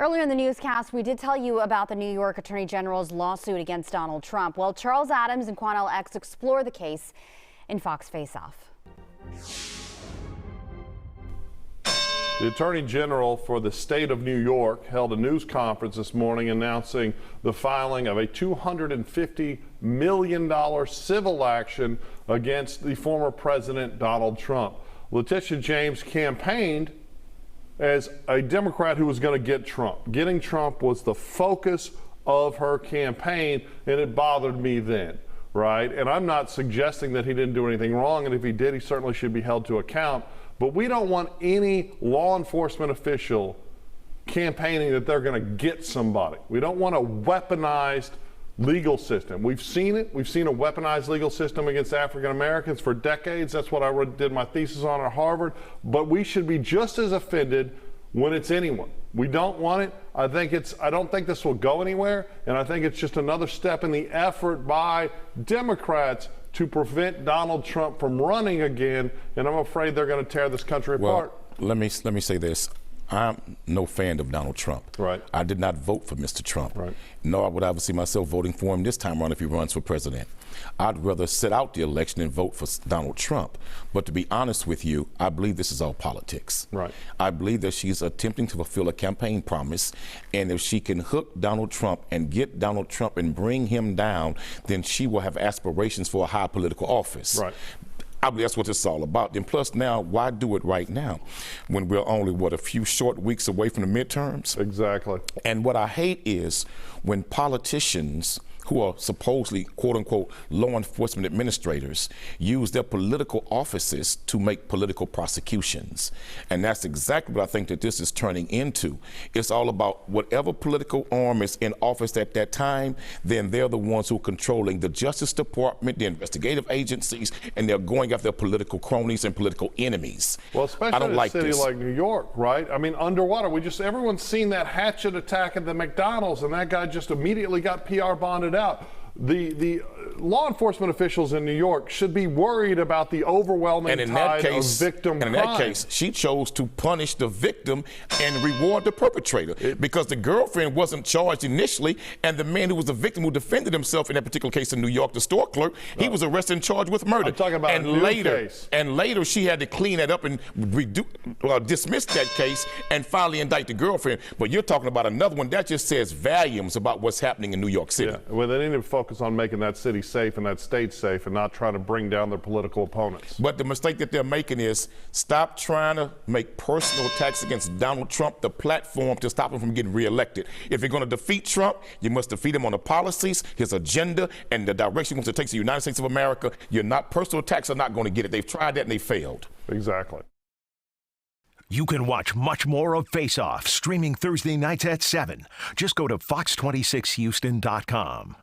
Earlier in the newscast, we did tell you about the New York Attorney General's lawsuit against Donald Trump. Well, Charles Adams and Quanell X explore the case in Fox Faceoff. The Attorney General for the state of New York held a news conference this morning announcing the filing of a $250 million civil action against the former President Donald Trump. Letitia James campaigned as a Democrat who was going to get Trump. Getting Trump was the focus of her campaign, and it bothered me then, right? And I'm not suggesting that he didn't do anything wrong, and if he did, he certainly should be held to account. But we don't want any law enforcement official campaigning that they're going to get somebody. We don't want a weaponized legal system. We've seen it. We've seen a weaponized legal system against African Americans for decades. That's what I did my thesis on at Harvard. But we should be just as offended when it's anyone. We don't want it. I don't think this will go anywhere, and I think it's just another step in the effort by Democrats to prevent Donald Trump from running again, and I'm afraid they're going to tear this country apart. Let me say this. I'm no fan of Donald Trump. Right. I did not vote for Mr. Trump. Right. Nor would I ever see myself voting for him this time around if he runs for president. I'd rather sit out the election and vote for Donald Trump. But to be honest with you, I believe this is all politics. Right. I believe that she's attempting to fulfill a campaign promise, and if she can hook Donald Trump and get Donald Trump and bring him down, then she will have aspirations for a high political office. Right. I believe that's what it's all about. And plus now, why do it right now when we're only, a few short weeks away from the midterms? Exactly. And what I hate is when politicians who are supposedly, quote unquote, law enforcement administrators use their political offices to make political prosecutions. And that's exactly what I think that this is turning into. It's all about whatever political arm is in office at that time, then they're the ones who are controlling the Justice Department, the investigative agencies, and they're going after their political cronies and political enemies. Well, especially in a city like New York, right? I mean, underwater, everyone's seen that hatchet attack at the McDonald's, and that guy just immediately got PR bonded out. The law enforcement officials in New York should be worried about the overwhelming tide of victim crime. And in that case, she chose to punish the victim and reward the perpetrator because the girlfriend wasn't charged initially, and the man who was the victim who defended himself in that particular case in New York, the store clerk, he was arrested and charged with murder. I'm talking about and a new later, case. And later she had to clean that up and dismiss that case and finally indict the girlfriend. But you're talking about another one that just says volumes about what's happening in New York City. Yeah, well, they need to focus on making that city safe and that state safe and not trying to bring down their political opponents. But the mistake that they're making is stop trying to make personal attacks against Donald Trump the platform to stop him from getting reelected. If you're going to defeat Trump, you must defeat him on the policies, his agenda, and the direction he wants to take the United States of America. Personal attacks are not going to get it. They've tried that and they failed. Exactly. You can watch much more of Face Off streaming Thursday nights at 7. Just go to fox26houston.com.